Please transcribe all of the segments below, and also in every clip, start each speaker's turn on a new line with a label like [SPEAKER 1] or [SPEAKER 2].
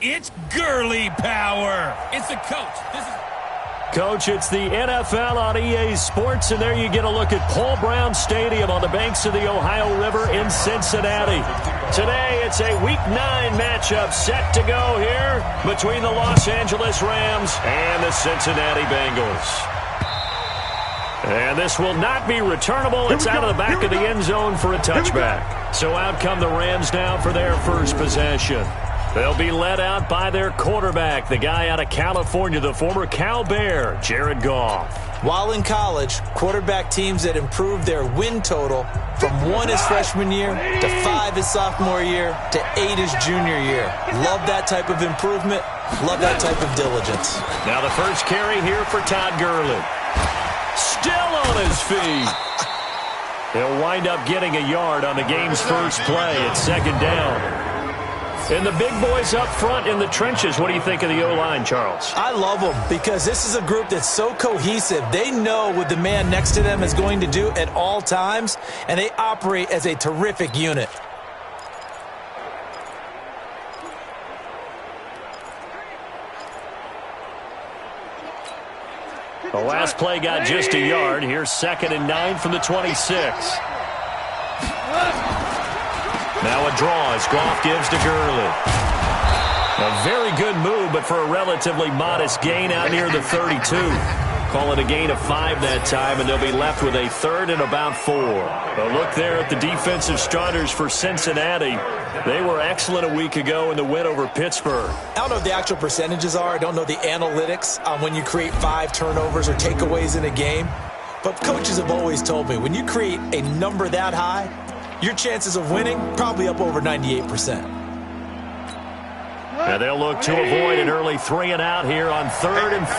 [SPEAKER 1] It's Gurley power. It's the coach.
[SPEAKER 2] Coach, it's the NFL on EA Sports, and there you get a look at Paul Brown Stadium on the banks of the Ohio River in Cincinnati. Today, it's a Week 9 matchup set to go here between the Los Angeles Rams and the Cincinnati Bengals. And this will not be returnable. It's out of the back of the end zone for a touchback. So out come the Rams now for their first possession. They'll be led out by their quarterback, the guy out of California, the former Cal Bear, Jared Goff.
[SPEAKER 3] While in college, quarterback teams that improved their win total from 1 his freshman year to 5 his sophomore year to 8 his junior year. Love that type of improvement. Love that type of diligence.
[SPEAKER 2] Now the first carry here for Todd Gurley. Still on his feet. He'll wind up getting a yard on the game's first play at second down. And the big boys up front in the trenches, what do you think of the O-line, Charles?
[SPEAKER 3] I love them because this is a group that's so cohesive. They know what the man next to them is going to do at all times, and they operate as a terrific unit.
[SPEAKER 2] The last play got just a yard. Here's 2nd and 9 from the 26. Now a draw as Goff gives to Gurley. A very good move, but for a relatively modest gain out near the 32. Call it a gain of 5 that time, and they'll be left with a 3rd and about 4. A look there at the defensive starters for Cincinnati. They were excellent a week ago in the win over Pittsburgh.
[SPEAKER 3] I don't know what the actual percentages are. I don't know the analytics on when you create 5 turnovers or takeaways in a game. But coaches have always told me, when you create a number that high, your chances of winning probably up over 98%.
[SPEAKER 2] And they'll look to avoid an early 3 and out here on 3rd and 4.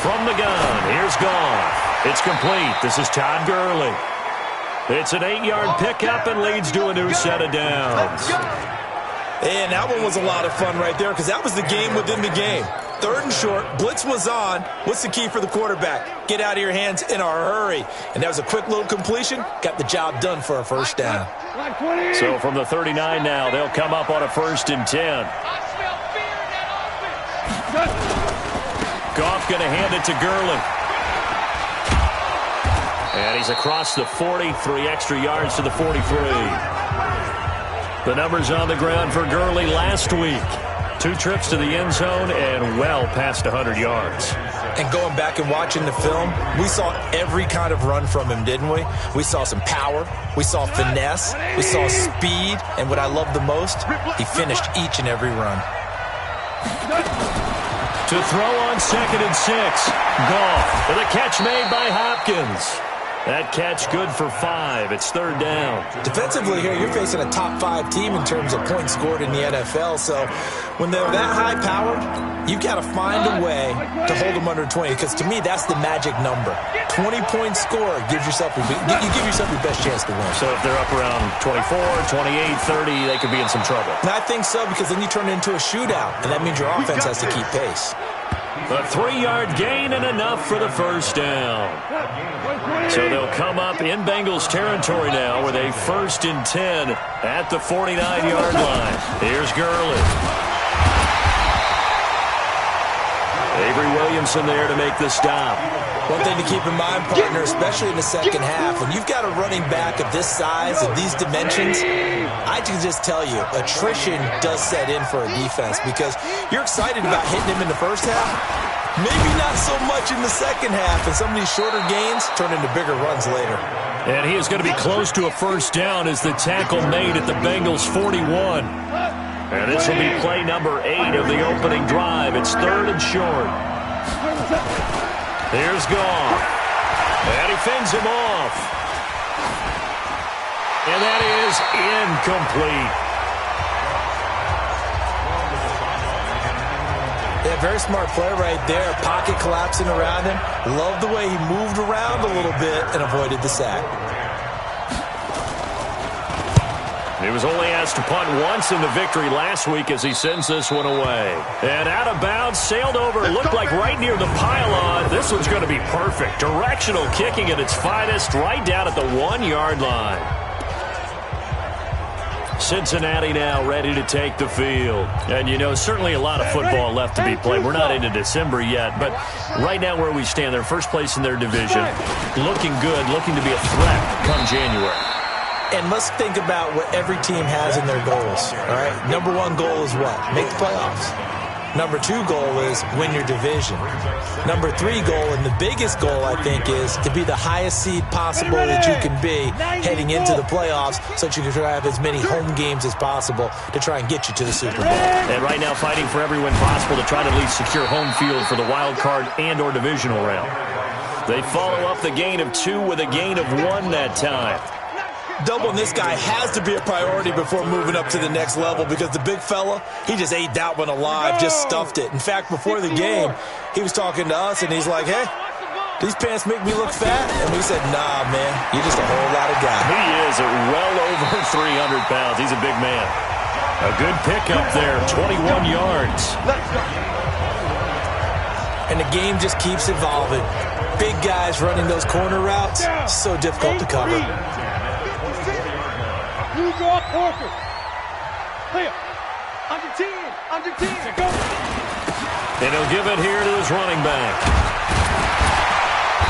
[SPEAKER 2] From the gun, here's Goff. It's complete. This is Todd Gurley. It's an 8-yard pickup and leads to a new set of downs.
[SPEAKER 3] And that one was a lot of fun right there because that was the game within the game. 3rd and short, blitz was on. What's the key for the quarterback? Get out of your hands in a hurry. And that was a quick little completion. Got the job done for a first down.
[SPEAKER 2] So from the 39 now, they'll come up on a 1st and 10. Goff going to hand it to Gurley. And he's across the 40, 3 extra yards to the 43. The numbers on the ground for Gurley last week. 2 trips to the end zone and well past 100 yards.
[SPEAKER 3] And going back and watching the film, we saw every kind of run from him, didn't we? We saw some power. We saw finesse. We saw speed. And what I love the most, he finished each and every run.
[SPEAKER 2] To throw on 2nd and 6. Goff with a catch made by Hopkins. That catch good for 5. It's 3rd down.
[SPEAKER 3] Defensively here, you're facing a top 5 team in terms of points scored in the NFL. So when they're that high-powered, you got to find a way to hold them under 20. Because to me, that's the magic number. 20-point score gives yourself you give yourself your best chance to win.
[SPEAKER 2] So if they're up around 24, 28, 30, they could be in some trouble.
[SPEAKER 3] And I think so, because then you turn it into a shootout, and that means your offense has to keep pace.
[SPEAKER 2] A 3-yard gain and enough for the first down. So they'll come up in Bengals territory now with a 1st and 10 at the 49-yard line. Here's Gurley. Avery Williamson there to make the stop.
[SPEAKER 3] One thing to keep in mind, partner, especially in the second half, when you've got a running back of this size, of these dimensions, I can just tell you, attrition does set in for a defense because you're excited about hitting him in the first half. Maybe not so much in the second half, and some of these shorter gains turn into bigger runs later.
[SPEAKER 2] And he is going to be close to a first down as the tackle made at the Bengals 41. And this will be play number 8 of the opening drive. It's 3rd and short. Here's Goff. And he fends him off. And that is incomplete.
[SPEAKER 3] Yeah, very smart play right there. Pocket collapsing around him. Love the way he moved around a little bit and avoided the sack.
[SPEAKER 2] He was only asked to punt once in the victory last week as he sends this one away. And out of bounds, sailed over, looked like right near the pylon. This one's going to be perfect. Directional kicking at its finest, right down at the 1-yard line. Cincinnati now ready to take the field. And, you know, certainly a lot of football left to be played. We're not into December yet, but right now where we stand, they're first place in their division, looking good, looking to be a threat come January.
[SPEAKER 3] And let's think about what every team has in their goals, all right? Number one goal is what? Make the playoffs. Number two goal is win your division. Number three goal, and the biggest goal, I think, is to be the highest seed possible that you can be heading into the playoffs so that you can try to have as many home games as possible to try and get you to the Super Bowl.
[SPEAKER 2] And right now fighting for every win possible to try to at least secure home field for the wild card and or divisional round. They follow up the gain of 2 with a gain of 1 that time.
[SPEAKER 3] Doubling this guy has to be a priority before moving up to the next level because the big fella, he just ate that one alive, just stuffed it. In fact, before the game, he was talking to us, and he's like, hey, these pants make me look fat? And we said, nah, man, you're just a whole lot of guy.
[SPEAKER 2] He is well over 300 pounds. He's a big man. A good pickup there, 21 yards.
[SPEAKER 3] And the game just keeps evolving. Big guys running those corner routes, so difficult to cover.
[SPEAKER 4] New York Orca. Clear. Under 10. Under 10. Go.
[SPEAKER 2] And he'll give it here to his running back.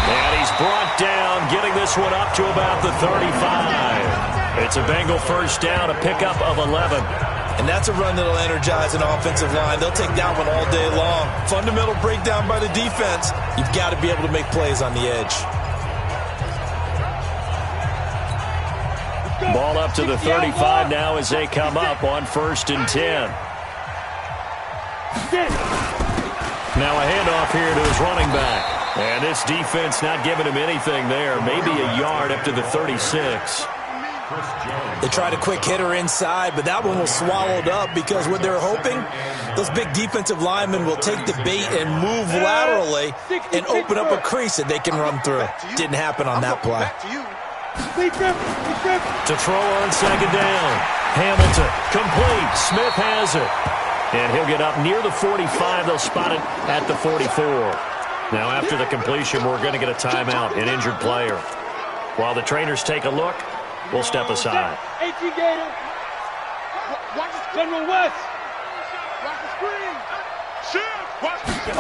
[SPEAKER 2] And he's brought down, getting this one up to about the 35. It's a Bengal first down, a pickup of 11.
[SPEAKER 3] And that's a run that'll energize an offensive line. They'll take that one all day long. Fundamental breakdown by the defense. You've got to be able to make plays on the edge.
[SPEAKER 2] Ball up to the 35 now as they come up on 1st and 10. Now a handoff here to his running back. And this defense not giving him anything there. Maybe a yard up to the 36.
[SPEAKER 3] They tried a quick hitter inside, but that one was swallowed up because what they're hoping, those big defensive linemen will take the bait and move laterally and open up a crease that they can run through. Didn't happen on that play.
[SPEAKER 2] To throw on 2nd down. Hamilton, complete. Smith has it. And he'll get up near the 45. They'll spot it at the 44. Now after the completion, we're going to get a timeout, an injured player. While the trainers take a look, we'll step aside.
[SPEAKER 4] Watch General West. Watch the screen. Watch the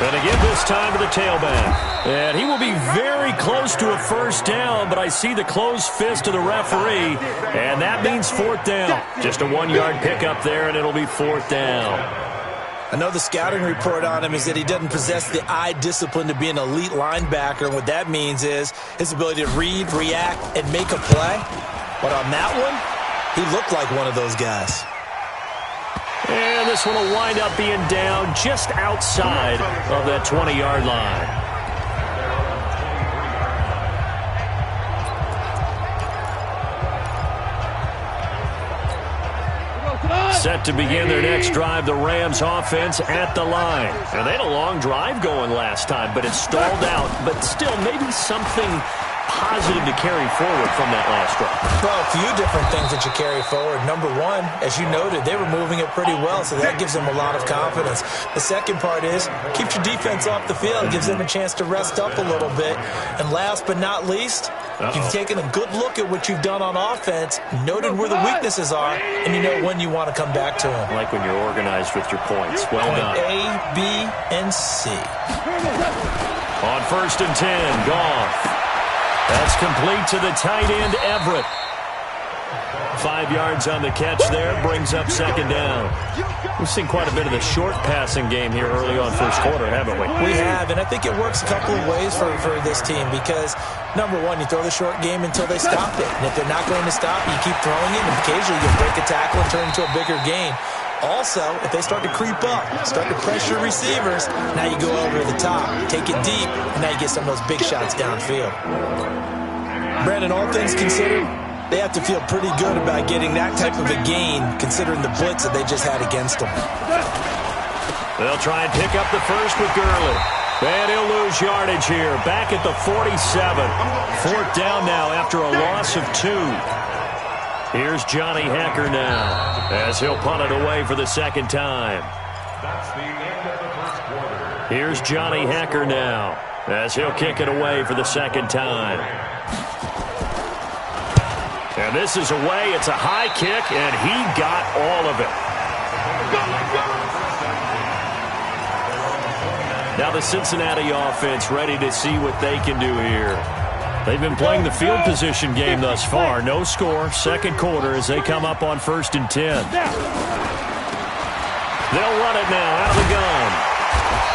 [SPEAKER 2] And again this time to the tailback. And he will be very close to a first down, but I see the closed fist of the referee, and that means 4th down. Just a 1-yard pickup there, and it'll be 4th down.
[SPEAKER 3] I know the scouting report on him is that he doesn't possess the eye discipline to be an elite linebacker, and what that means is his ability to read, react, and make a play. But on that one, he looked like one of those guys.
[SPEAKER 2] And this one will wind up being down just outside of that 20-yard line. Set to begin their next drive, the Rams offense at the line. And they had a long drive going last time, but it stalled out. But still, maybe something positive to carry forward from that last drive.
[SPEAKER 3] Well, a few different things that you carry forward. Number one, as you noted, they were moving it pretty well, so that gives them a lot of confidence. The second part is, keeps your defense off the field, gives them a chance to rest up a little bit. And last but not least, you've taken a good look at what you've done on offense, noted where the weaknesses are, and you know when you want to come back to them.
[SPEAKER 2] Like when you're organized with your points. Well done.
[SPEAKER 3] A, B, and C.
[SPEAKER 2] On 1st and 10, Goff. That's complete to the tight end, Everett. 5 yards on the catch there, brings up 2nd down. We've seen quite a bit of the short passing game here early on first quarter, haven't we?
[SPEAKER 3] We have, and I think it works a couple of ways for this team because, number one, you throw the short game until they stop it. And if they're not going to stop, you keep throwing it, and occasionally you'll break a tackle and turn it into a bigger gain. Also, if they start to creep up, start to pressure receivers, now you go over the top, take it deep, and now you get some of those big shots downfield. Brandon, all things considered, they have to feel pretty good about getting that type of a gain, considering the blitz that they just had against them.
[SPEAKER 2] They'll try and pick up the first with Gurley. And he'll lose yardage here, back at the 47. 4th down now after a loss of 2. Here's Johnny Hekker now, as he'll punt it away for the 2nd time. Here's Johnny Hekker now, as he'll kick it away for the 2nd time. And this is away. It's a high kick, and he got all of it. Now the Cincinnati offense ready to see what they can do here. They've been playing the field position game thus far. No score, second quarter as they come up on 1st and 10. They'll run it now out of the gun.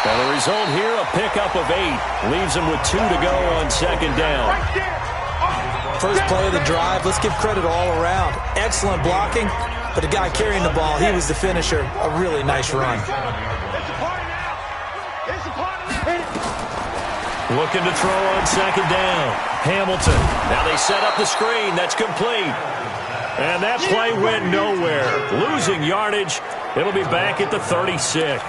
[SPEAKER 2] And the result here, a pickup of 8. Leaves them with 2 to go on second down.
[SPEAKER 3] First play of the drive, let's give credit all around. Excellent blocking, but the guy carrying the ball, he was the finisher. A really nice run.
[SPEAKER 2] Looking to throw on second down. Hamilton. Now they set up the screen. That's complete. And that play went nowhere. Losing yardage. It'll be back at the 36.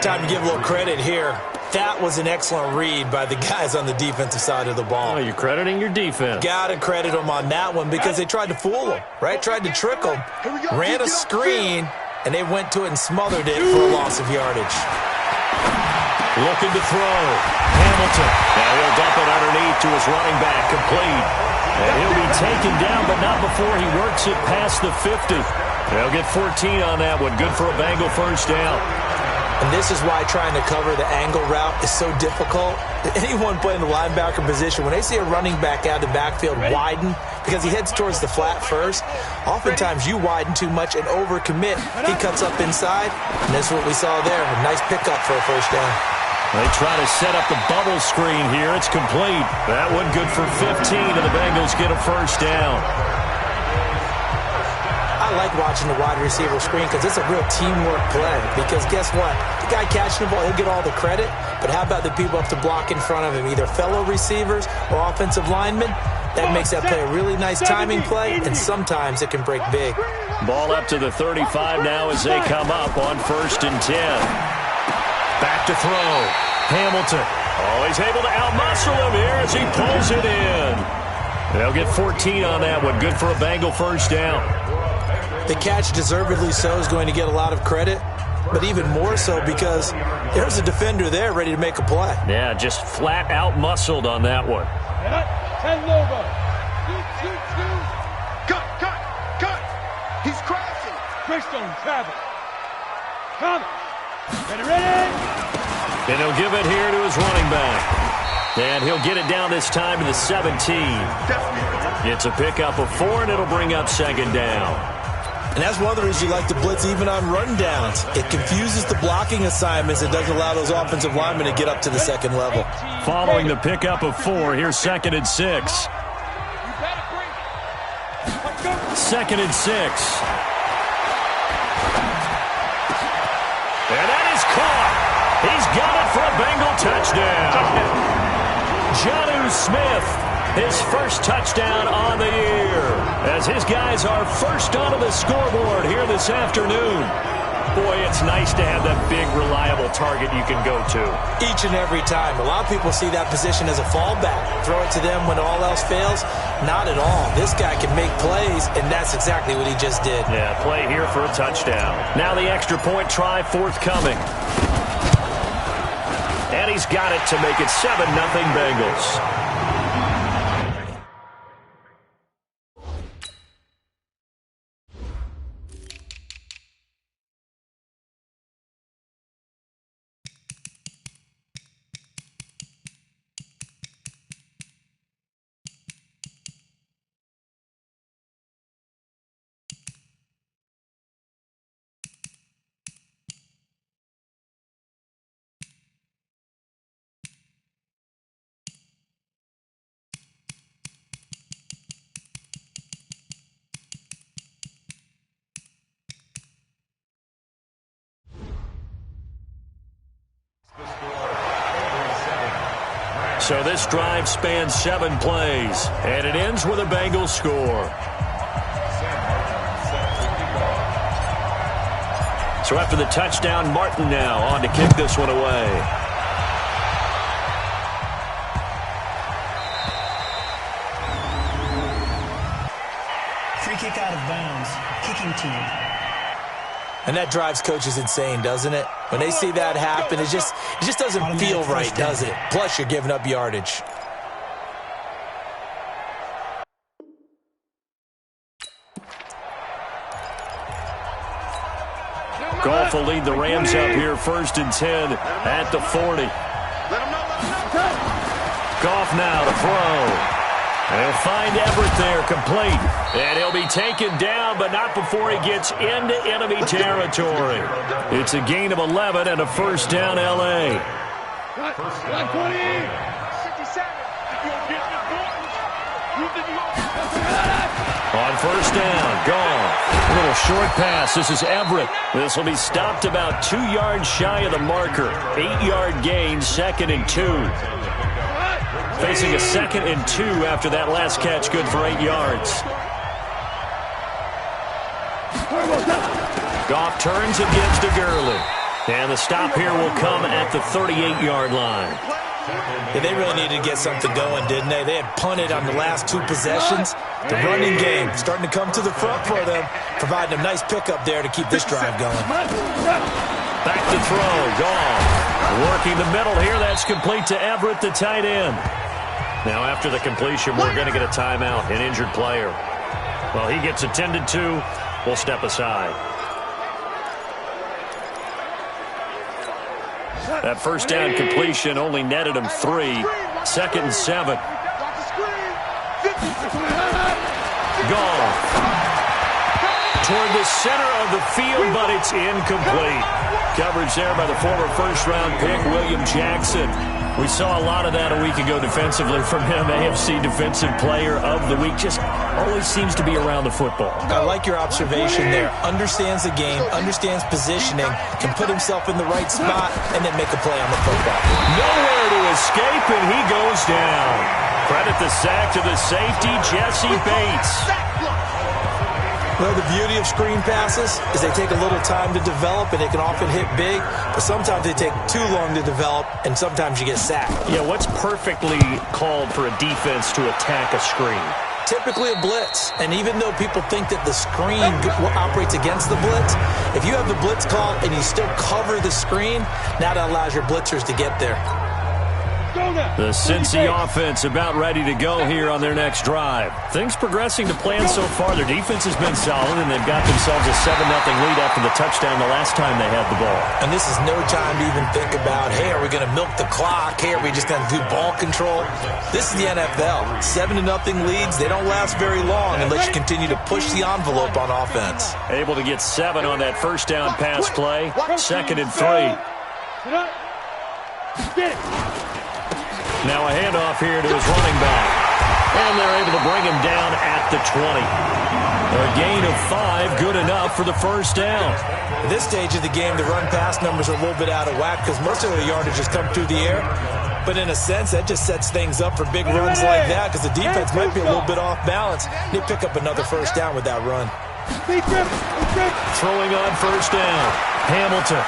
[SPEAKER 3] Time to give a little credit here. That was an excellent read by the guys on the defensive side of the ball.
[SPEAKER 2] Oh, you're crediting your defense.
[SPEAKER 3] Got to credit them on that one because they tried to fool him, right? Tried to trick him. Ran a screen, and they went to it and smothered it for a loss of yardage.
[SPEAKER 2] Looking to throw. Hamilton. Now he'll dump it underneath to his running back. Complete. And he'll be taken down, but not before he works it past the 50. They'll get 14 on that one. Good for a Bengal first down.
[SPEAKER 3] And this is why trying to cover the angle route is so difficult. Anyone playing the linebacker position, when they see a running back out of the backfield widen, because he heads towards the flat first, oftentimes you widen too much and overcommit. He cuts up inside, and that's what we saw there. A nice pickup for a first down.
[SPEAKER 2] They try to set up the bubble screen here. It's complete. That one good for 15, and the Bengals get a first down.
[SPEAKER 3] I like watching the wide receiver screen because it's a real teamwork play. Because guess what? The guy catching the ball, he'll get all the credit. But how about the people up to block in front of him, either fellow receivers or offensive linemen? That makes that play a really nice timing play, and sometimes it can break big.
[SPEAKER 2] Ball up to the 35 now as they come up on 1st and 10. Back to throw. Hamilton. Oh, he's able to outmuscle him here as he pulls it in. They'll get 14 on that one. Good for a Bengal first down.
[SPEAKER 3] The catch, deservedly so, is going to get a lot of credit, but even more so because there's a defender there ready to make a play.
[SPEAKER 2] Yeah, just flat out muscled on that one.
[SPEAKER 4] Cut. He's crashing. Greystone, travel. Come. Ready.
[SPEAKER 2] And he'll give it here to his running back. And he'll get it down this time to the 17. It's a pickup of 4, and it'll bring up second down.
[SPEAKER 3] And that's one of the reasons you like to blitz even on run downs. It confuses the blocking assignments. It doesn't allow those offensive linemen to get up to the second level.
[SPEAKER 2] Following the pickup of 4, here's 2nd and 6. 2nd and 6. And that is caught. He's got it for a Bengal touchdown. Jonnu Smith, his first touchdown on the year, as his guys are first onto the scoreboard here this afternoon. Boy, it's nice to have that big, reliable target you can go to.
[SPEAKER 3] Each and every time. A lot of people see that position as a fallback. Throw it to them when all else fails. Not at all. This guy can make plays, and that's exactly what he just did.
[SPEAKER 2] Yeah, play here for a touchdown. Now the extra point try forthcoming. And he's got it to make it 7-0 Bengals. So this drive spans 7 plays, and it ends with a Bengals score. So after the touchdown, Martin now on to kick this one away.
[SPEAKER 5] Free kick out of bounds, kicking team.
[SPEAKER 3] And that drives coaches insane, doesn't it? When they see that happen, it just doesn't feel right, does it? Plus, you're giving up yardage.
[SPEAKER 2] half will lead the Rams up here 1st and 10 at the 40. Goff now to throw. And he'll find Everett there, complete. And he'll be taken down, but not before he gets into enemy territory. It's a gain of 11 and a 1st down, L.A. On 1st down, Goff. A little short pass. This is Everett. This will be stopped about 2 yards shy of the marker. 8-yard gain, 2nd and 2. Facing a 2nd and 2 after that last catch, good for 8 yards. Goff turns and gives to Gurley. And the stop here will come at the 38-yard line.
[SPEAKER 3] Yeah, they really needed to get something going, didn't they? They had punted on the last 2 possessions. The running game starting to come to the front for them, providing a nice pickup there to keep this drive going.
[SPEAKER 2] Back to throw, Goff. Working the middle here, that's complete to Everett, the tight end. Now after the completion, we're going to get a timeout, an injured player. Well, he gets attended to. We'll step aside. That 1st down completion only netted him 3. 2nd and 7. Goff. Toward the center of the field, but it's incomplete. Coverage there by the former 1st-round pick, William Jackson. We saw a lot of that a week ago defensively from him. AFC Defensive Player of the Week. Just always seems to be around the football.
[SPEAKER 3] I like your observation there. Understands the game, understands positioning, can put himself in the right spot, and then make a play on the football.
[SPEAKER 2] Nowhere to escape, and he goes down. Credit the sack to the safety, Jesse Bates.
[SPEAKER 3] Well, the beauty of screen passes is they take a little time to develop, and they can often hit big, but sometimes they take too long to develop, and sometimes you get sacked.
[SPEAKER 2] Yeah, what's perfectly called for a defense to attack a screen?
[SPEAKER 3] Typically a blitz, and even though people think that the screen operates against the blitz, if you have the blitz called and you still cover the screen, now that allows your blitzers to get there.
[SPEAKER 2] The Cincy offense about ready to go here on their next drive. Things progressing to plan so far. Their defense has been solid, and they've got themselves a 7-0 lead after the touchdown the last time they had the ball.
[SPEAKER 3] And this is no time to even think about, hey, are we going to milk the clock? Hey, are we just going to do ball control? This is the NFL. 7-0 leads. They don't last very long unless you continue to push the envelope on offense.
[SPEAKER 2] Able to get 7 on that 1st down pass play. 2nd and 3. Now a handoff here to his running back. And they're able to bring him down at the 20. A gain of 5, good enough for the 1st down.
[SPEAKER 3] At this stage of the game, the run-pass numbers are a little bit out of whack because most of the yardage has come through the air. But in a sense, that just sets things up for big runs like that because the defense might be a little bit off balance. They pick up another 1st down with that run.
[SPEAKER 2] Throwing on 1st down. Hamilton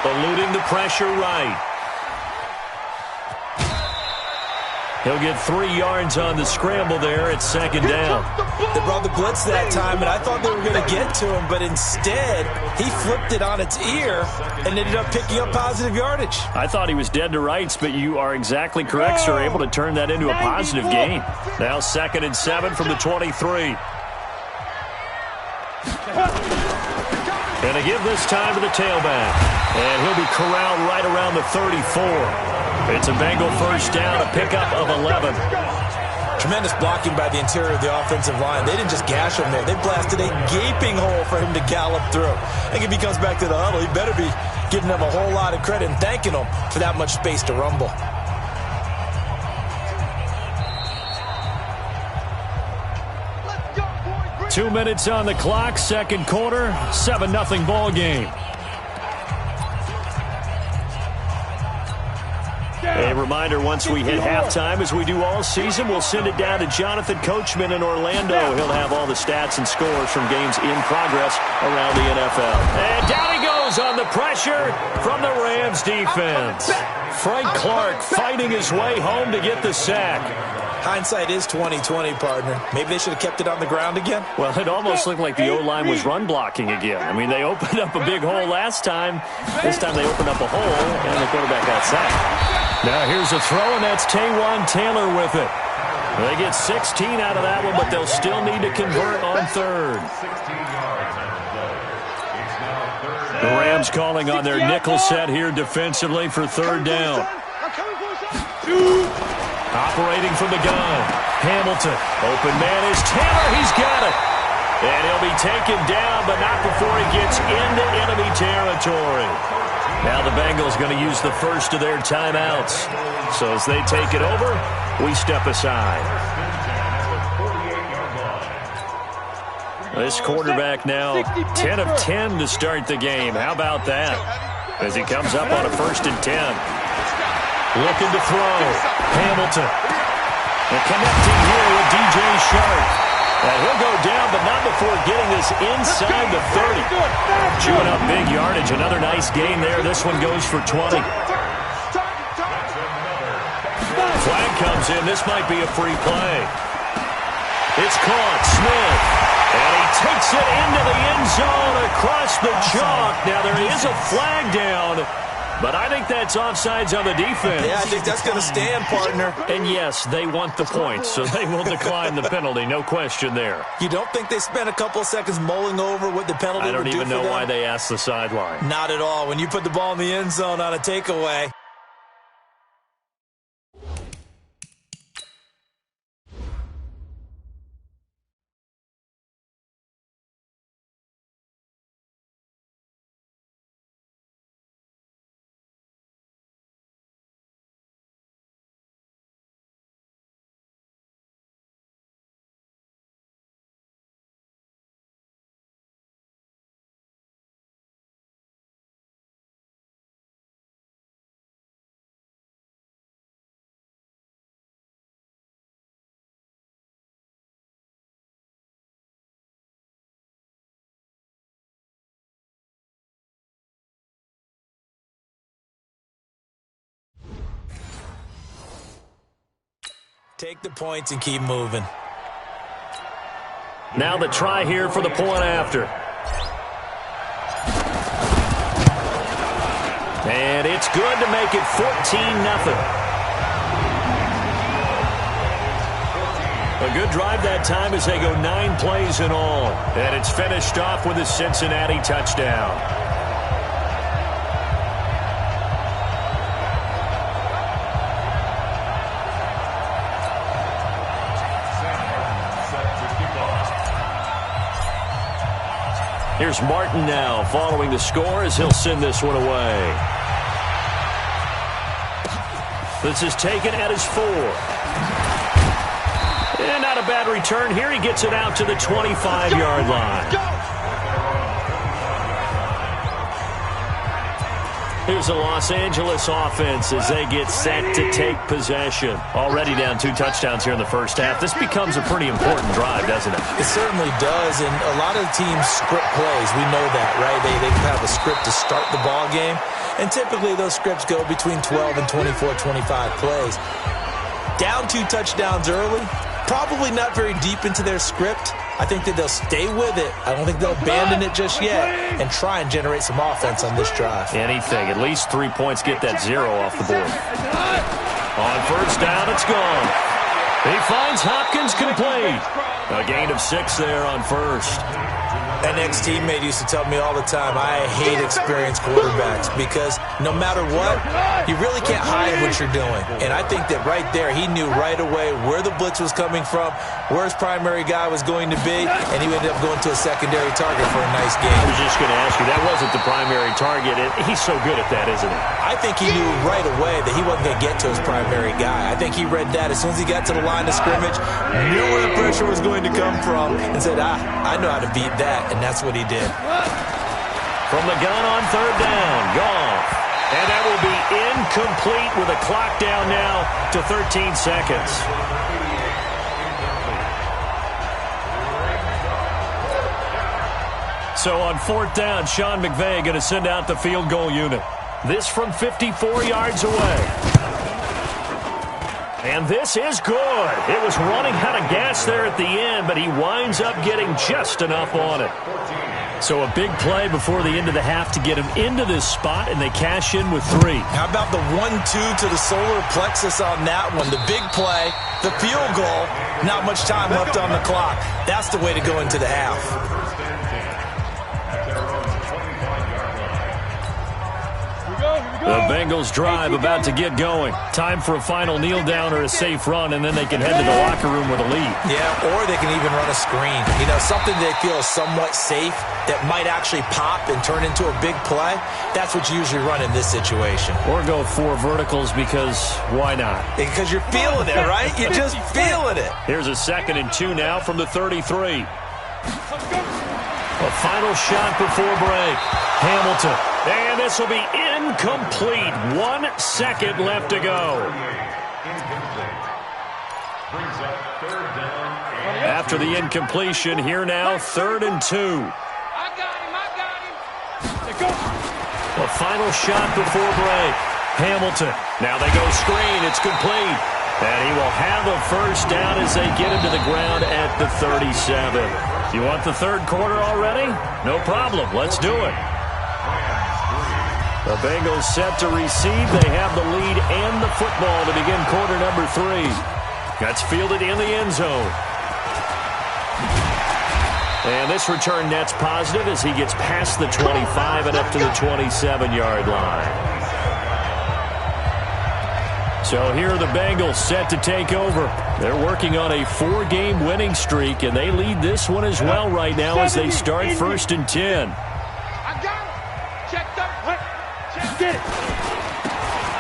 [SPEAKER 2] eluding the pressure right. He'll get 3 yards on the scramble there at 2nd down.
[SPEAKER 3] They brought the blitz that time, and I thought they were going to get to him, but instead, he flipped it on its ear and ended up picking up positive yardage.
[SPEAKER 2] I thought he was dead to rights, but you are exactly correct, sir. Able to turn that into a positive gain. Now 2nd and 7 from the 23. And a give this time to the tailback. And he'll be corralled right around the 34. It's a Bengal 1st down, a pickup of 11.
[SPEAKER 3] Tremendous blocking by the interior of the offensive line. They didn't just gash him there. They blasted a gaping hole for him to gallop through. I think if he comes back to the huddle, he better be giving them a whole lot of credit and thanking them for that much space to rumble.
[SPEAKER 4] Let's go, boys.
[SPEAKER 2] 2 minutes on the clock, 2nd quarter, 7-0 ball game. A reminder, once we hit halftime, as we do all season, we'll send it down to Jonathan Coachman in Orlando. He'll have all the stats and scores from games in progress around the NFL. And down he goes on the pressure from the Rams defense. Frank Clark fighting his way home to get the sack.
[SPEAKER 3] Hindsight is 20/20, partner. Maybe they should have kept it on the ground again.
[SPEAKER 2] Well, it almost looked like the O-line was run blocking again. I mean, they opened up a big hole last time. This time they opened up a hole, and the quarterback got sacked. Now here's a throw, and that's Taywan Taylor with it. They get 16 out of that one, but they'll still need to convert on 3rd. The Rams calling on their nickel set here defensively for third down. Operating from the gun. Hamilton. Open man is Taylor. He's got it. And he'll be taken down, but not before he gets into enemy territory. Now the Bengals going to use the first of their timeouts. So as they take it over, we step aside. This quarterback now 10 of 10 to start the game. How about that? As he comes up on a 1st and 10. Looking to throw. Hamilton. And connecting here with DJ Sharp. He'll go down, but not before getting this inside the 30. Chewing up big yardage. Another nice gain there. This one goes for 20. Flag comes in. This might be a free play. It's caught. Smith. And he takes it into the end zone across the chalk. Now there is a flag down, but I think that's offsides on the defense.
[SPEAKER 3] Yeah, I think that's going to stand, partner.
[SPEAKER 2] And yes, they want the points, so they will decline the penalty. No question there.
[SPEAKER 3] You don't think they spent a couple of seconds mulling over what the penalty would do for them?
[SPEAKER 2] I don't even know why they asked the sideline.
[SPEAKER 3] Not at all. When you put the ball in the end zone on a takeaway. Take the points and keep moving.
[SPEAKER 2] Now the try here for the point after. And it's good to make it 14-0. A good drive that time as they go 9 plays in all. And it's finished off with a Cincinnati touchdown. Here's Martin now following the score as he'll send this one away. This is taken at his 4. And not a bad return here. He gets it out to the 25-yard line. Here's the Los Angeles offense as they get set to take possession. Already down 2 touchdowns here in the first half. This becomes a pretty important drive, doesn't it?
[SPEAKER 3] It certainly does, and a lot of teams script plays. We know that, right? They have a script to start the ball game, and typically those scripts go between 12 and 24, 25 plays. Down 2 touchdowns early, probably not very deep into their script. I think that they'll stay with it. I don't think they'll abandon it just yet and try and generate some offense on this drive.
[SPEAKER 2] Anything. At least 3 points. Get that 0 off the board. On first down, it's gone. He finds Hopkins complete. A gain of 6 there on first.
[SPEAKER 3] An ex-teammate used to tell me all the time, I hate experienced quarterbacks because no matter what, you really can't hide what you're doing. And I think that right there, he knew right away where the blitz was coming from, where his primary guy was going to be, and he ended up going to a secondary target for a nice game.
[SPEAKER 2] I was just going to ask you, that wasn't the primary target. He's so good at that, isn't he?
[SPEAKER 3] I think he knew right away that he wasn't going to get to his primary guy. I think he read that as soon as he got to the line of scrimmage, knew where the pressure was going to come from, and said, I know how to beat that. And that's what he did.
[SPEAKER 2] From the gun on third down, Goff. And that will be incomplete with a clock down now to 13 seconds. So on fourth down, Sean McVay going to send out the field goal unit. This from 54 yards away. And this is good. It was running out of gas there at the end, but he winds up getting just enough on it. So a big play before the end of the half to get him into this spot, and they cash in with 3.
[SPEAKER 3] How about the 1-2 to the solar plexus on that one? The big play, the field goal, not much time left on the clock. That's the way to go into the half.
[SPEAKER 2] The Bengals drive about to get going. Time for a final kneel down or a safe run, and then they can head to the locker room with a lead.
[SPEAKER 3] Yeah, or they can even run a screen. You know, something they feel is somewhat safe that might actually pop and turn into a big play. That's what you usually run in this situation. Or
[SPEAKER 2] go 4 verticals because why not?
[SPEAKER 3] Because you're feeling it, right? You're just feeling it.
[SPEAKER 2] Here's a 2nd and 2 now from the 33. A final shot before break. Hamilton. And this will be incomplete. 1 second left to go. After the incompletion, here now, 3rd and 2.
[SPEAKER 4] I got him.
[SPEAKER 2] A final shot before break. Hamilton. Now they go screen. It's complete. And he will have a first down as they get into the ground at the 37. You want the 3rd quarter already? No problem. Let's do it. The Bengals set to receive. They have the lead and the football to begin quarter number 3. That's fielded in the end zone. And this return net's positive as he gets past the 25 and up to the 27-yard line. So here are the Bengals set to take over. They're working on a 4-game winning streak, and they lead this one as well right now as they start 1st and 10.
[SPEAKER 4] I got him. Checked up. Check it.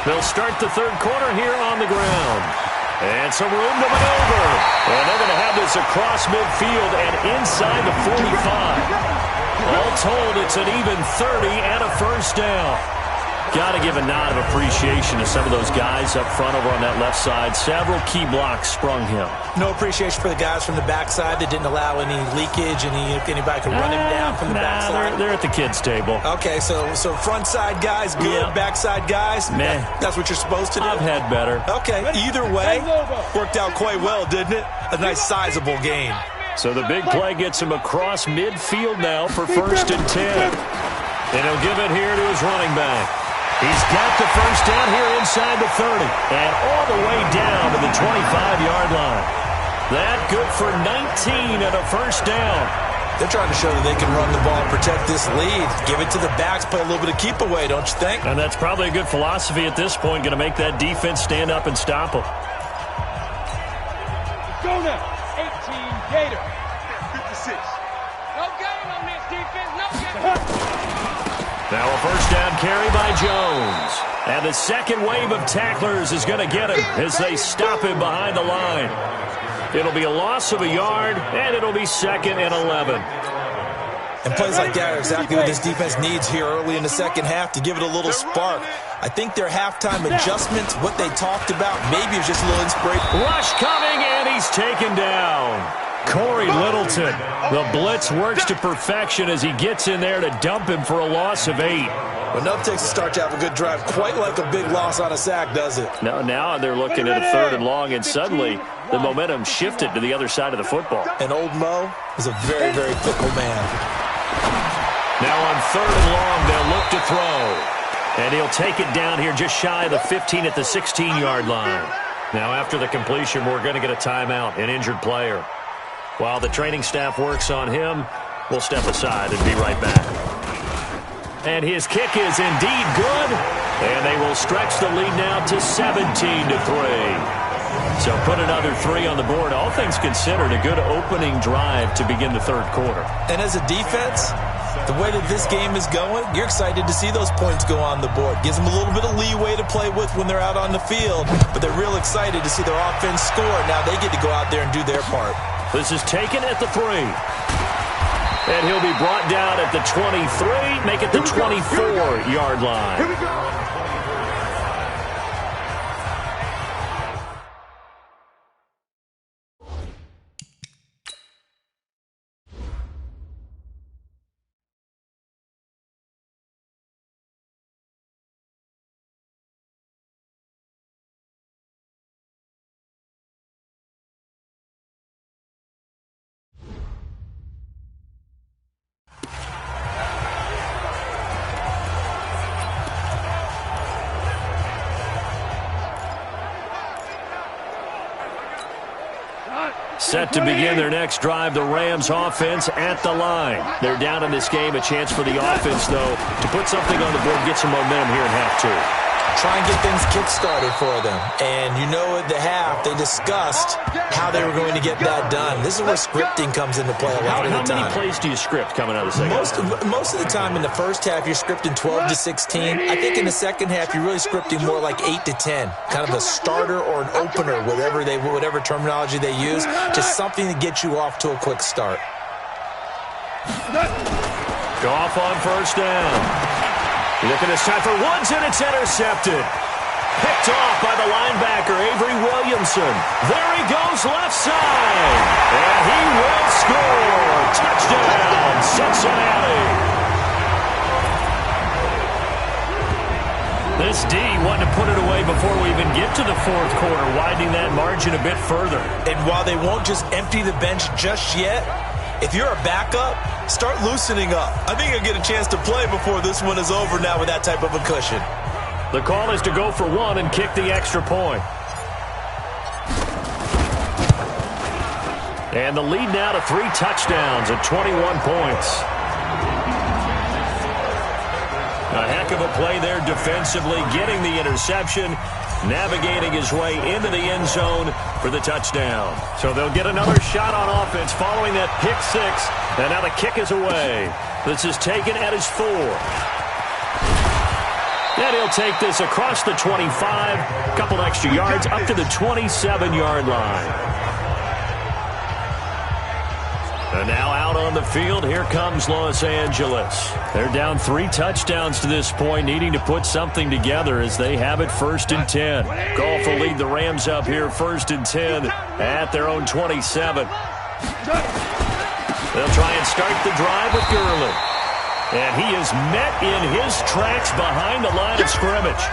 [SPEAKER 2] They'll start the 3rd quarter here on the ground. And some room to maneuver. And they're going to have this across midfield and inside the 45. All told, it's an even 30 and a first down. Got to give a nod of appreciation to some of those guys up front over on that left side. Several key blocks sprung him.
[SPEAKER 3] No appreciation for the guys from the backside that didn't allow any leakage, anybody could run him down from the backside.
[SPEAKER 2] They're at the kids' table.
[SPEAKER 3] Okay, so front side guys good, backside guys,
[SPEAKER 2] meh.
[SPEAKER 3] That's what you're supposed to do?
[SPEAKER 2] I've had better.
[SPEAKER 3] Okay, either way, worked out quite well, didn't it? A nice sizable gain.
[SPEAKER 2] So the big play gets him across midfield now for 1st and 10. And he'll give it here to his running back. He's got the first down here inside the 30 and all the way down to the 25-yard line. That good for 19 and a first down.
[SPEAKER 3] They're trying to show that they can run the ball and protect this lead. Give it to the backs, play a little bit of keep away, don't you think?
[SPEAKER 2] And that's probably a good philosophy at this point, going to make that defense stand up and stop them.
[SPEAKER 4] Go now. 18 Gator. 56. No game on this defense. No game.
[SPEAKER 2] Now a first down carry by Jones. And the second wave of tacklers is going to get him as they stop him behind the line. It'll be a loss of a yard, and it'll be 2nd and 11.
[SPEAKER 3] And plays like that are exactly what this defense needs here early in the second half to give it a little spark. I think their halftime adjustments, what they talked about, maybe it's just a little inspiration.
[SPEAKER 2] Rush coming, and he's taken down. Corey Littleton. The blitz works to perfection as he gets in there to dump him for a loss of 8.
[SPEAKER 3] Well, enough takes to start to have a good drive. Quite like a big loss on a sack, does it?
[SPEAKER 2] Now they're looking at a 3rd and long, and suddenly the momentum shifted to the other side of the football.
[SPEAKER 3] And old Mo is a very, very fickle man.
[SPEAKER 2] Now on 3rd and long, they'll look to throw. And he'll take it down here just shy of the 15 at the 16-yard line. Now after the completion, we're going to get a timeout, an injured player. While the training staff works on him, we'll step aside and be right back. And his kick is indeed good. And they will stretch the lead now to 17-3. So put another 3 on the board. All things considered, a good opening drive to begin the 3rd quarter.
[SPEAKER 3] And as a defense, the way that this game is going, you're excited to see those points go on the board. Gives them a little bit of leeway to play with when they're out on the field. But they're real excited to see their offense score. Now they get to go out there and do their part.
[SPEAKER 2] This is taken at the 3. And he'll be brought down at the 23, make it the 24-yard line.
[SPEAKER 4] Here we go.
[SPEAKER 2] Set to begin their next drive, the Rams offense at the line. They're down in this game. A chance for the offense, though, to put something on the board, get some momentum here in half two.
[SPEAKER 3] Try and get things kick-started for them. And you know at the half, they discussed how they were going to get that done. This is where scripting comes into play a lot of the time.
[SPEAKER 2] How many plays do you script coming out of the second half?
[SPEAKER 3] Most of the time in the first half, you're scripting 12 to 16. I think in the second half, you're really scripting more like 8 to 10. Kind of a starter or an opener, whatever terminology they use. Just something to get you off to a quick start.
[SPEAKER 2] Goff on first down. Looking this time for Woods, and it's intercepted. Picked off by the linebacker, Avery Williamson. There he goes, left side. And he will score. Touchdown, Cincinnati. This D wanted to put it away before we even get to the fourth quarter, widening that margin a bit further.
[SPEAKER 3] And while they won't just empty the bench just yet, if you're a backup, start loosening up. I think you'll get a chance to play before this one is over now with that type of a cushion.
[SPEAKER 2] The call is to go for one and kick the extra point. And the lead now to 3 touchdowns at 21 points. A heck of a play there defensively, getting the interception, navigating his way into the end zone for the touchdown. So they'll get another shot on offense following that pick six. And now the kick is away. This is taken at his 4. And he'll take this across the 25, a couple extra yards, up to the 27-yard line. And now out on the field, here comes Los Angeles. They're down 3 touchdowns to this point, needing to put something together as they have it 1st and 10. Goff will lead the Rams up here 1st and 10 at their own 27. They'll try and start the drive with Gurley. And he is met in his tracks behind the line of scrimmage.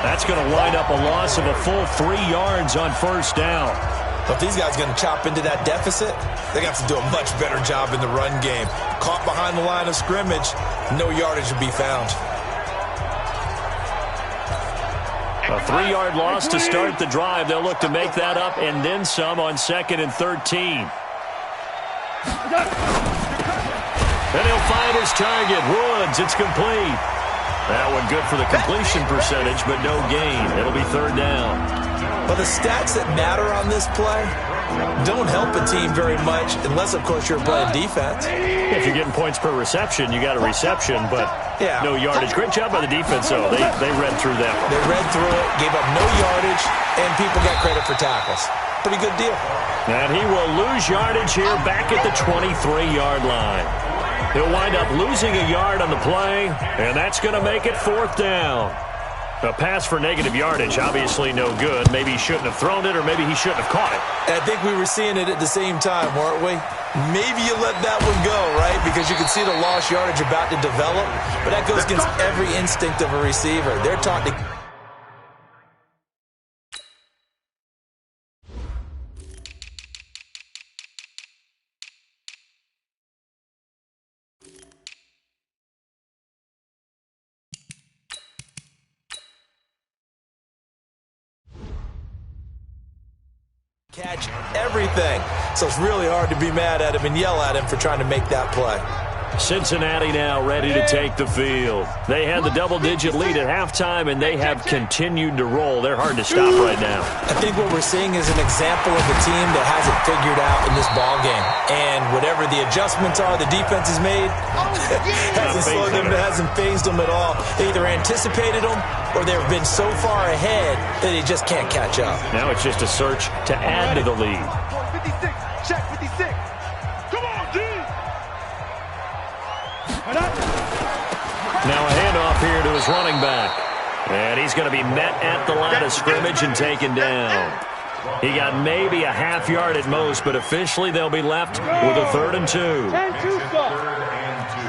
[SPEAKER 2] That's going to wind up a loss of a full 3 yards on 1st down.
[SPEAKER 3] If these guys are going to chop into that deficit, they got to do a much better job in the run game. Caught behind the line of scrimmage, no yardage to be found.
[SPEAKER 2] A 3-yard loss to start the drive. They'll look to make that up and then some on 2nd and 13. And he'll find his target. Woods, it's complete. That one good for the completion percentage, but no gain. It'll be 3rd down.
[SPEAKER 3] Well, the stats that matter on this play don't help a team very much unless, of course, you're playing defense.
[SPEAKER 2] If you're getting points per reception, you got a reception, but no yardage. Great job by the defense, though. They read through that one.
[SPEAKER 3] They read through it, gave up no yardage, and people got credit for tackles. Pretty good deal.
[SPEAKER 2] And he will lose yardage here back at the 23-yard line. He'll wind up losing a yard on the play, and that's going to make it 4th down. A pass for negative yardage, obviously no good. Maybe he shouldn't have thrown it, or maybe he shouldn't have caught it.
[SPEAKER 3] I think we were seeing it at the same time, weren't we? Maybe you let that one go, right? Because you can see the lost yardage about to develop. But that goes against every instinct of a receiver. They're taught to... catch everything. So it's really hard to be mad at him and yell at him for trying to make that play.
[SPEAKER 2] Cincinnati now ready to take the field. They had the double-digit lead at halftime, and they have continued to roll. They're hard to stop right now.
[SPEAKER 3] I think what we're seeing is an example of a team that has it figured out in this ball game. And whatever the adjustments are the defense has made, hasn't slowed them, hasn't phased them at all. They either anticipated them or they've been so far ahead that they just can't catch up.
[SPEAKER 2] Now it's just a search to add to the lead.
[SPEAKER 4] 56, check 56. Come on, D.
[SPEAKER 2] Now a handoff here to his running back. And he's going to be met at the line of scrimmage and taken down. He got maybe a half yard at most, but officially they'll be left with a 3rd and 2.
[SPEAKER 4] 10-2 stop.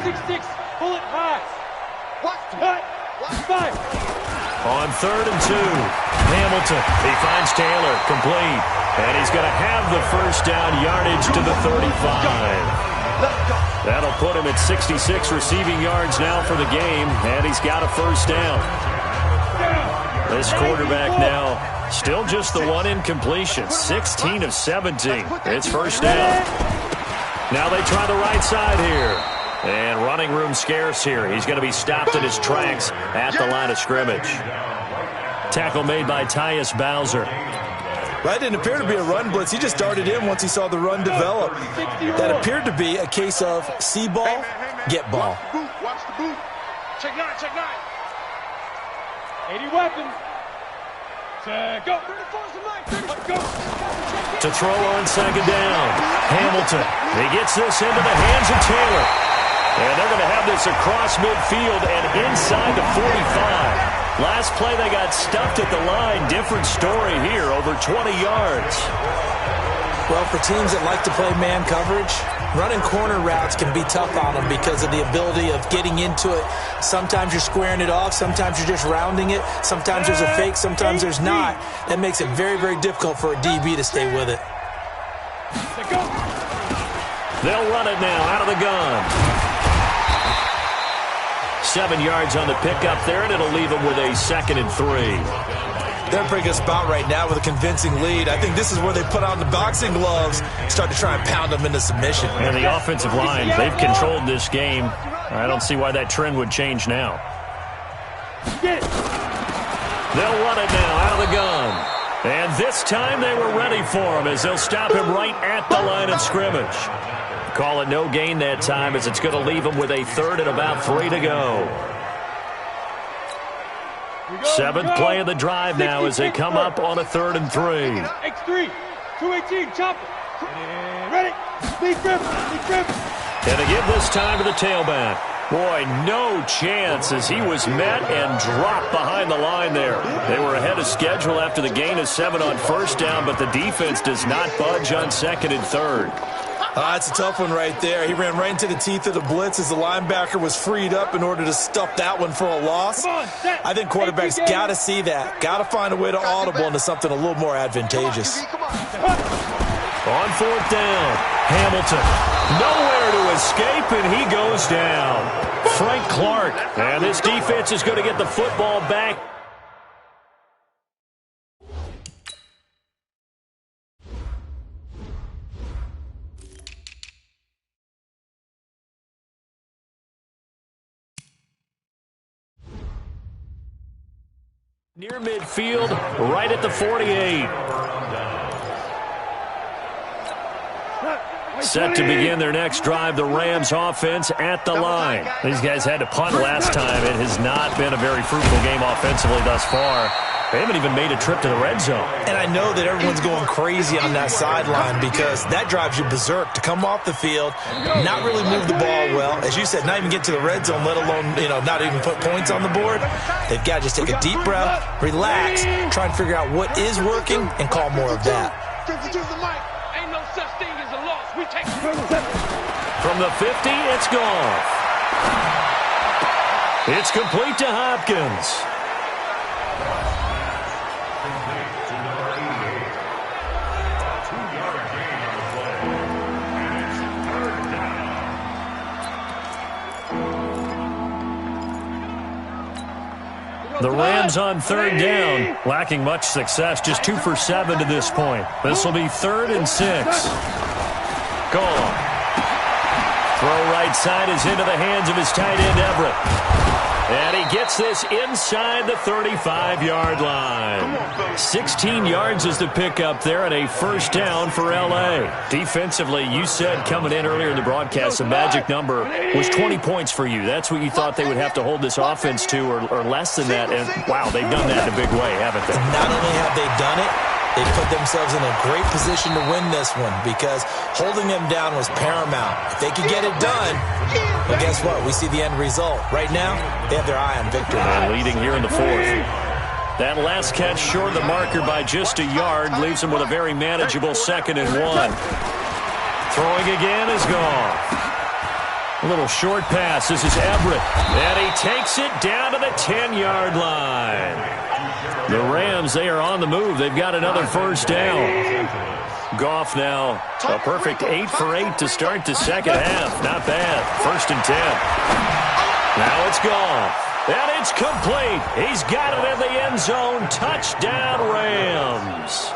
[SPEAKER 4] 6-6, pull it high. Cut. 5.
[SPEAKER 2] On 3rd and 2, Hamilton. He finds Taylor, complete. And he's going to have the 1st down yardage to the 35. That'll put him at 66 receiving yards now for the game, and he's got a 1st down. This quarterback now still just the one incompletion. 16 of 17. It's first down. Now they try the right side here. And running room scarce here. He's going to be stopped in his tracks at the line of scrimmage. Tackle made by Tyus Bowser.
[SPEAKER 3] That didn't appear to be a run blitz. He just darted in once he saw the run develop. That appeared to be a case of see ball, get ball.
[SPEAKER 4] Watch the boot. Check 9, check 9. 80 weapon. Go. 34's go.
[SPEAKER 2] To throw on second down. Hamilton. He gets this into the hands of Taylor. And they're going to have this across midfield and inside the 45. Last play they got stuffed at the line. Different story here, over 20 yards.
[SPEAKER 3] Well, for teams that like to play man coverage, running corner routes can be tough on them because of the ability of getting into it. Sometimes you're squaring it off. Sometimes you're just rounding it. Sometimes there's a fake. Sometimes there's not. That makes it very, very difficult for a DB to stay with it.
[SPEAKER 2] They'll run it now out of the gun. 7 yards on the pickup there, and it'll leave them with a 2nd and 3.
[SPEAKER 3] They're in a pretty good spot right now with a convincing lead. I think this is where they put on the boxing gloves, start to try and pound them into submission.
[SPEAKER 2] And the offensive line, they've controlled this game. I don't see why that trend would change now. They'll run it now out of the gun. And this time they were ready for him as they'll stop him right at the line of scrimmage. Call it no gain that time as it's going to leave him with a 3rd and about 3 to go. 7th play of the drive now as they come up on a 3rd and 3.
[SPEAKER 4] X3, 218, chopper. Ready, speed grip.
[SPEAKER 2] And they give this time to the tailback. Boy, no chance as he was met and dropped behind the line there. They were ahead of schedule after the gain of 7 on first down, but the defense does not budge on 2nd and 3rd.
[SPEAKER 3] That's a tough one right there. He ran right into the teeth of the blitz as the linebacker was freed up in order to stuff that one for a loss. I think quarterbacks got to see that. Got to find a way to audible into something a little more advantageous.
[SPEAKER 2] On 4th down, Hamilton. Nowhere to escape, and he goes down. Frank Clark. And this defense is going to get the football back. Near midfield, right at the 48. Set to begin their next drive, the Rams offense at the line. These guys had to punt last time. It has not been a very fruitful game offensively thus far. They haven't even made a trip to the red zone.
[SPEAKER 3] And I know that everyone's going crazy on that sideline because that drives you berserk to come off the field, not really move the ball well. As you said, not even get to the red zone, let alone, not even put points on the board. They've got to just take a deep breath, relax, try and figure out what is working, and call more of that.
[SPEAKER 4] Ain't no such thing as a loss. We take
[SPEAKER 2] From the 50, it's gone. It's complete to Hopkins. The Rams on 3rd down, lacking much success, just 2 for 7 to this point. This will be 3rd and 6. Gone. Throw right side is into the hands of his tight end, Everett. And he gets this inside the 35-yard line. 16 yards is the pickup there and a first down for L.A. Defensively, you said coming in earlier in the broadcast, the magic number was 20 points for you. That's what you thought they would have to hold this offense to or less than that. And, wow, they've done that in a big way, haven't they?
[SPEAKER 3] Not only have they done it, they put themselves in a great position to win this one because holding them down was paramount. If they could get it done, well, guess what? We see the end result. Right now, they have their eye on victory.
[SPEAKER 2] And leading here in the 4th. That last catch short of the marker by just a yard leaves them with a very manageable 2nd and 1. Throwing again is gone. A little short pass. This is Everett. And he takes it down to the 10-yard line. The Rams, they are on the move. They've got another first down. Goff now, a perfect 8 for 8 to start the second half. Not bad. 1st and 10. Now it's Goff. And it's complete. He's got it in the end zone. Touchdown, Rams.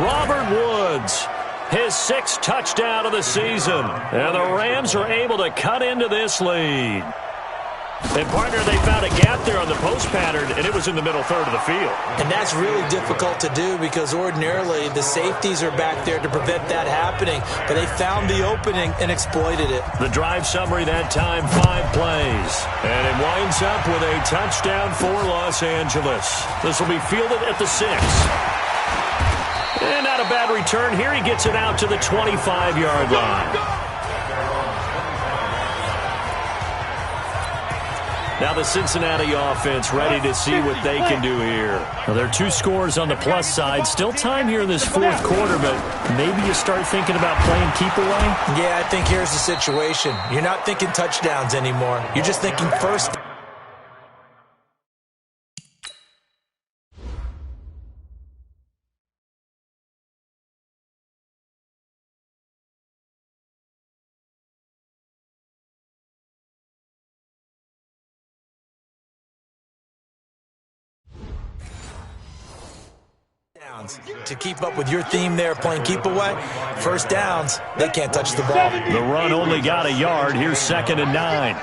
[SPEAKER 2] Robert Woods, his 6th touchdown of the season. And the Rams are able to cut into this lead. And, partner, they found a gap there on the post pattern, and it was in the middle third of the field.
[SPEAKER 3] And that's really difficult to do because ordinarily the safeties are back there to prevent that happening. But they found the opening and exploited it.
[SPEAKER 2] The drive summary that time, 5 plays. And it winds up with a touchdown for Los Angeles. This will be fielded at the 6. And not a bad return. Here he gets it out to the 25-yard line. Now the Cincinnati offense ready to see what they can do here. Well, there are 2 scores on the plus side. Still time here in this 4th quarter, but maybe you start thinking about playing keep away?
[SPEAKER 3] Yeah, I think here's the situation. You're not thinking touchdowns anymore. You're just thinking first. To keep up with your theme there, playing keep away, first downs, they can't touch the ball.
[SPEAKER 2] The run only got a yard. Here's 2nd and 9.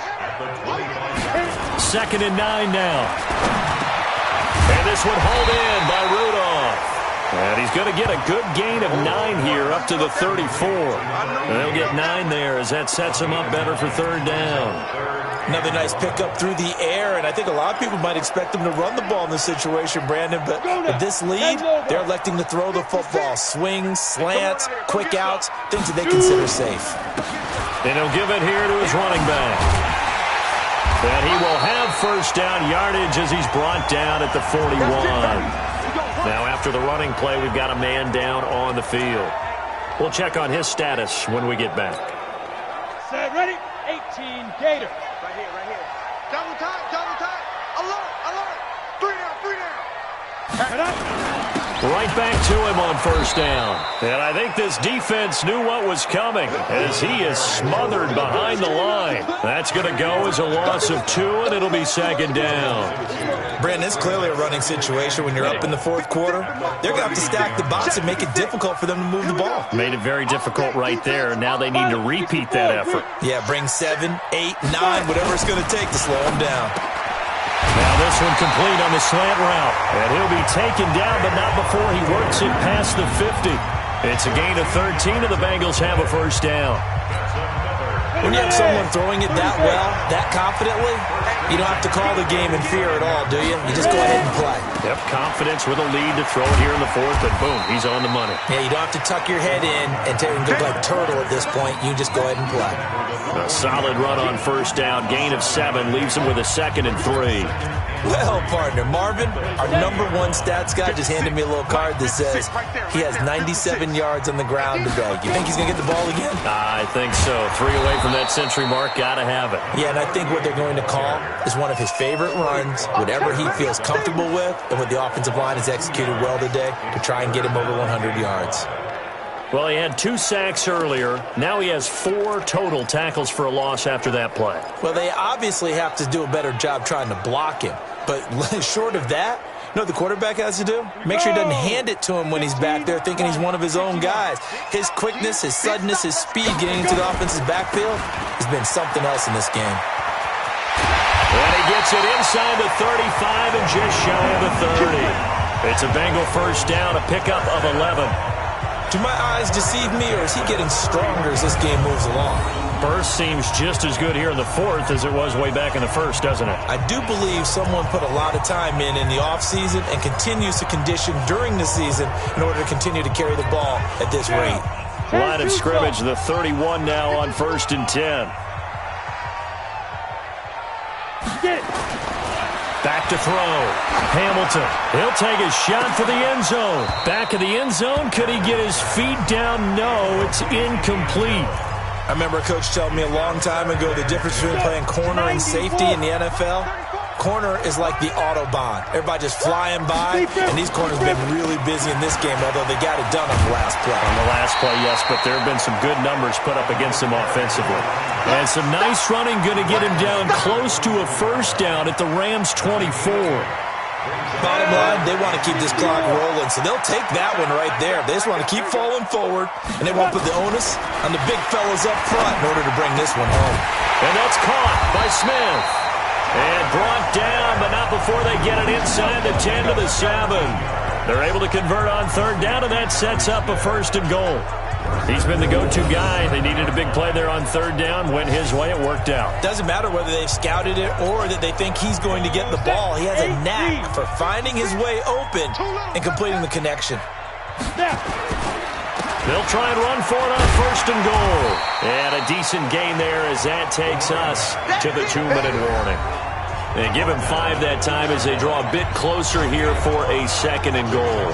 [SPEAKER 2] 2nd and 9 now. And this one hauled in by Rudolph. And he's going to get a good gain of 9 here up to the 34. And they'll get 9 there as that sets him up better for 3rd down.
[SPEAKER 3] Another nice pickup through the air, and I think a lot of people might expect him to run the ball in this situation, Brandon, but with this lead, they're electing to throw the football. Swings, slants, quick outs, things that they consider safe.
[SPEAKER 2] And he'll give it here to his running back. And he will have first down yardage as he's brought down at the 41. Now after the running play, we've got a man down on the field. We'll check on his status when we get back.
[SPEAKER 4] Set, ready? 18 Gators.
[SPEAKER 6] Right here. Double time. Alert. 3 down.
[SPEAKER 2] Right back to him on first down. And I think this defense knew what was coming as he is smothered behind the line. That's going to go as a loss of 2, and it'll be 2nd down.
[SPEAKER 3] Brandon, it's clearly a running situation when you're up in the 4th quarter. They're going to have to stack the box and make it difficult for them to move the ball.
[SPEAKER 2] Made it very difficult right there. Now they need to repeat that effort.
[SPEAKER 3] Yeah, bring 7, 8, 9, whatever it's going to take to slow them down.
[SPEAKER 2] Now this one complete on the slant route. And he'll be taken down, but not before he works it past the 50. It's a gain of 13, and the Bengals have a first down.
[SPEAKER 3] When you have someone throwing it that well, that confidently, you don't have to call the game in fear at all, do you? You just go ahead and play.
[SPEAKER 2] Yep, confidence with a lead to throw it here in the 4th, and boom, he's on the money.
[SPEAKER 3] Yeah, you don't have to tuck your head in and look like turtle at this point. You just go ahead and play.
[SPEAKER 2] A solid run on first down, gain of 7, leaves him with a 2nd and 3.
[SPEAKER 3] Well, partner, Marvin, our #1 stats guy just handed me a little card that says he has 97 yards on the ground today. You think he's going to get the ball again?
[SPEAKER 2] I think so. 3 away from that century mark. Got to have it.
[SPEAKER 3] Yeah, and I think what they're going to call is one of his favorite runs, whatever he feels comfortable with, and what the offensive line has executed well today to try and get him over 100 yards.
[SPEAKER 2] Well, he had 2 sacks earlier. Now he has 4 total tackles for a loss after that play.
[SPEAKER 3] Well, they obviously have to do a better job trying to block him. But short of that, you know what the quarterback has to do? Make sure he doesn't hand it to him when he's back there thinking he's one of his own guys. His quickness, his suddenness, his speed getting into the offense's backfield has been something else in this game.
[SPEAKER 2] And he gets it inside the 35 and just shy of the 30. It's a Bengal first down, a pickup of 11.
[SPEAKER 3] Do my eyes deceive me, or is he getting stronger as this game moves along?
[SPEAKER 2] Burst seems just as good here in the 4th as it was way back in the 1st, doesn't it?
[SPEAKER 3] I do believe someone put a lot of time in the offseason and continues to condition during the season in order to continue to carry the ball at this rate.
[SPEAKER 2] Line of scrimmage, the 31 now on 1st and 10. Back to throw. Hamilton. He'll take a shot for the end zone. Back of the end zone. Could he get his feet down? No, it's incomplete.
[SPEAKER 3] I remember a coach telling me a long time ago the difference between playing corner and safety in the NFL. Corner is like the Autobahn. Everybody just flying by, and these corners have been really busy in this game, although they got it done on the last play.
[SPEAKER 2] On the last play, yes, but there have been some good numbers put up against them offensively. And some nice running going to get him down close to a first down at the Rams' 24.
[SPEAKER 3] Bottom line, they want to keep this clock rolling, so they'll take that one right there. They just want to keep falling forward, and they won't put the onus on the big fellas up front in order to bring this one home.
[SPEAKER 2] And that's caught by Smith. And brought down, but not before they get it inside the 10 to the 7. They're able to convert on third down, and that sets up a first and goal. He's been the go-to guy. They needed a big play there on third down. Went his way. It worked out.
[SPEAKER 3] Doesn't matter whether they've scouted it or that they think he's going to get the ball. He has a knack for finding his way open and completing the connection.
[SPEAKER 2] They'll try and run for it on first and goal. And a decent gain there as that takes us to the 2-minute warning. They give him 5 that time as they draw a bit closer here for a second and goal.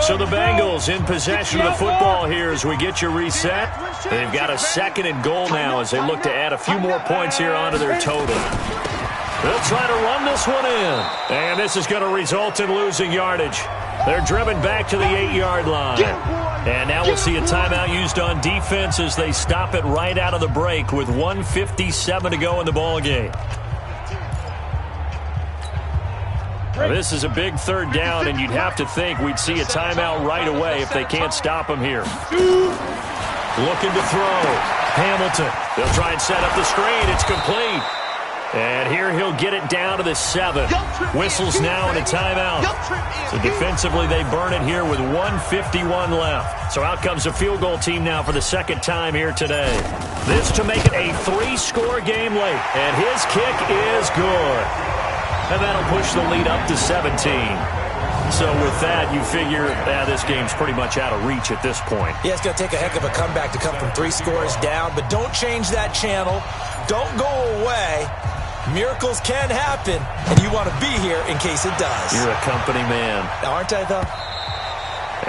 [SPEAKER 2] So the Bengals in possession of the football here as we get you reset. They've got a second and goal now as they look to add a few more points here onto their total. They'll try to run this one in. And this is going to result in losing yardage. They're driven back to the 8-yard line. And now we'll see a timeout used on defense as they stop it right out of the break with 1:57 to go in the ballgame. Now, this is a big third down, and you'd have to think we'd see a timeout right away if they can't stop him here. Looking to throw. Hamilton. They'll try and set up the screen. It's complete. And here he'll get it down to the 7. Whistles now and a timeout. So defensively they burn it here with 1:51 left. So out comes a field goal team now for the second time here today. This to make it a 3-score game late. And his kick is good. And that'll push the lead up to 17. So with that, you figure this game's pretty much out of reach at this point.
[SPEAKER 3] Yeah, it's going to take a heck of a comeback to come from 3 scores down, but don't change that channel. Don't go away. Miracles can happen, and you want to be here in case it does.
[SPEAKER 2] You're a company man.
[SPEAKER 3] Aren't I, though?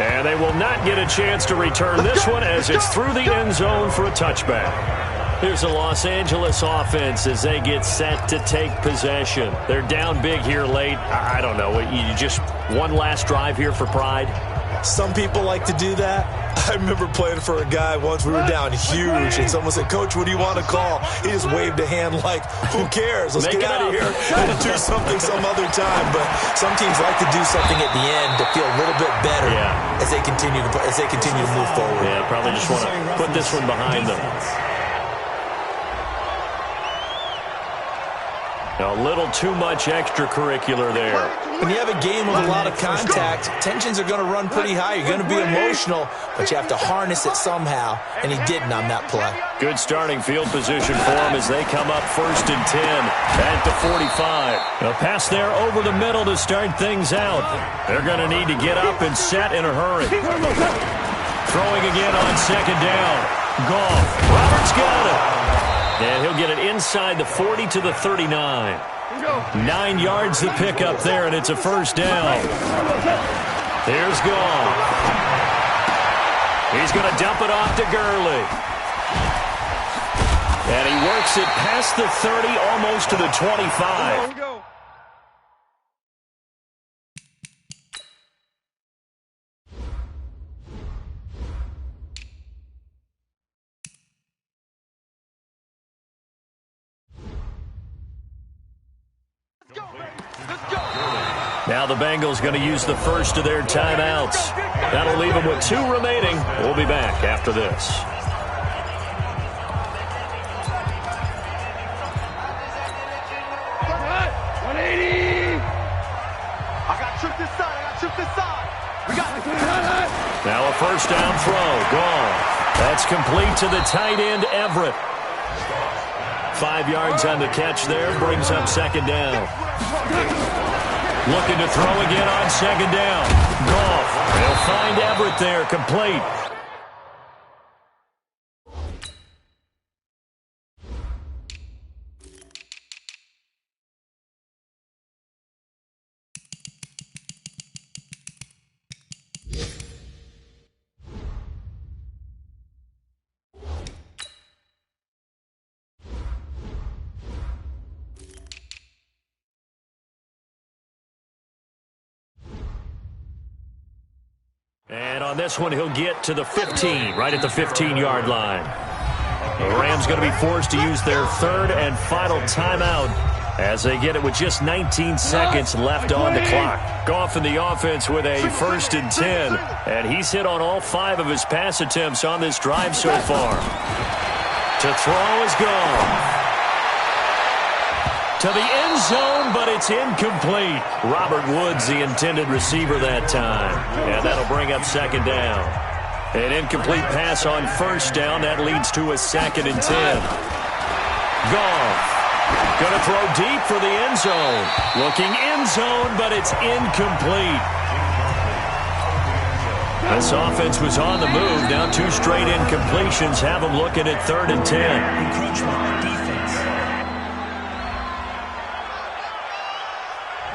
[SPEAKER 2] And they will not get a chance to return this one as it's through the end zone for a touchback. Here's the Los Angeles offense as they get set to take possession. They're down big here late. I don't know. You just one last drive here for pride?
[SPEAKER 3] Some people like to do that. I remember playing for a guy once. We were down huge, and someone said, "Coach, what do you want to call?" He just waved a hand like, "Who cares? Let's get out of here and do something some other time." But some teams like to do something at the end to feel a little bit better as they continue to move forward.
[SPEAKER 2] Yeah, probably just want to put this one behind them. A little too much extracurricular there.
[SPEAKER 3] When you have a game with a lot of contact, tensions are going to run pretty high. You're going to be emotional, but you have to harness it somehow, and he didn't on that play.
[SPEAKER 2] Good starting field position for him as they come up 1st and 10 at the 45. A pass there over the middle to start things out. They're going to need to get up and set in a hurry. Throwing again on 2nd down. Goff. Roberts got it. And he'll get it inside the 40 to the 39. 9 yards to pick up there, and it's a first down. Here's Goff. He's going to dump it off to Gurley. And he works it past the 30, almost to the 25. Now the Bengals going to use the first of their timeouts. That'll leave them with 2 remaining. We'll be back after this. Now a first down throw. Gone. That's complete to the tight end, Everett. 5 yards on the catch there. Brings up 2nd down. Looking to throw again on 2nd down. Goff. They'll find Everett there, complete. And on this one, he'll get to the 15, right at the 15-yard line. The Rams going to be forced to use their third and final timeout as they get it with just 19 seconds left on the clock. Goff in the offense with a 1st and 10, and he's hit on all 5 of his pass attempts on this drive so far. To throw is gone. To the end zone, but it's incomplete. Robert Woods, the intended receiver that time, and that'll bring up 2nd down. An incomplete pass on 1st down. That leads to a 2nd and 10. Goff. Going to throw deep for the end zone. Looking end zone, but it's incomplete. This offense was on the move. Now 2 straight incompletions have them looking at 3rd and 10.
[SPEAKER 5] Encroachment defense.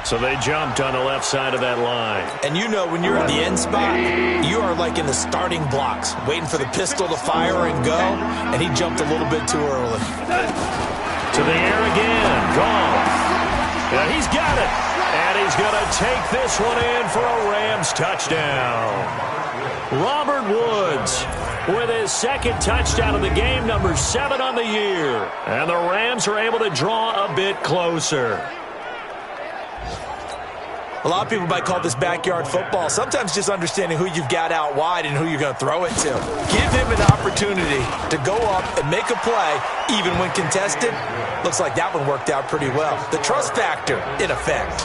[SPEAKER 2] So they jumped on the left side of that line.
[SPEAKER 3] And you know when you're in the end spot, you are like in the starting blocks, waiting for the pistol to fire and go, and he jumped a little bit too early.
[SPEAKER 2] To the air again. Goff. And he's got it. And he's going to take this one in for a Rams touchdown. Robert Woods with his 2nd touchdown of the game, number 7 on the year. And the Rams are able to draw a bit closer.
[SPEAKER 3] A lot of people might call this backyard football. Sometimes just understanding who you've got out wide and who you're going to throw it to. Give him an opportunity to go up and make a play, even when contested. Looks like that one worked out pretty well. The trust factor, in effect.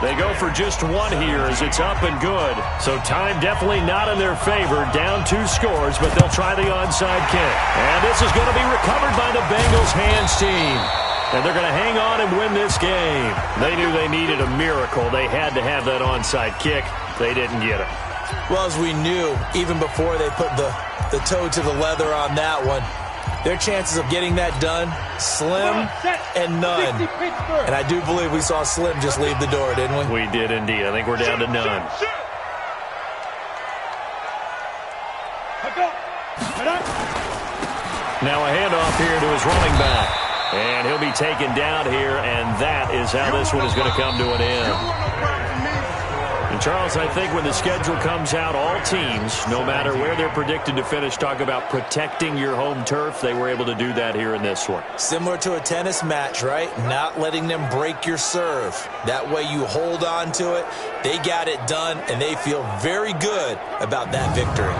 [SPEAKER 2] They go for just 1 here as it's up and good. So time definitely not in their favor. Down 2 scores, but they'll try the onside kick. And this is going to be recovered by the Bengals hands team. And they're going to hang on and win this game. They knew they needed a miracle. They had to have that onside kick. They didn't get it.
[SPEAKER 3] Well, as we knew, even before they put the toe to the leather on that one, their chances of getting that done, slim and none. And I do believe we saw Slim just leave the door, didn't we?
[SPEAKER 2] We did indeed. I think we're down to none. Now a handoff here to his running back. And he'll be taken down here, and that is how this one is going to come to an end. And Charles, I think when the schedule comes out, all teams, no matter where they're predicted to finish, talk about protecting your home turf. They were able to do that here in this one.
[SPEAKER 3] Similar to a tennis match, right? Not letting them break your serve. That way you hold on to it. They got it done, and they feel very good about that victory.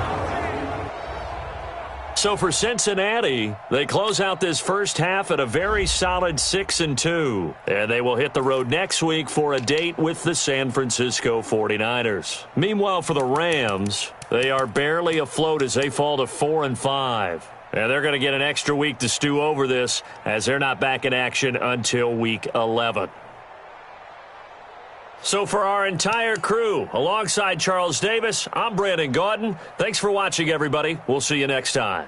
[SPEAKER 2] So for Cincinnati, they close out this first half at a very solid 6-2. And they will hit the road next week for a date with the San Francisco 49ers. Meanwhile, for the Rams, they are barely afloat as they fall to 4-5. And they're going to get an extra week to stew over this as they're not back in action until week 11. So for our entire crew, alongside Charles Davis, I'm Brandon Gaudin. Thanks for watching, everybody. We'll see you next time.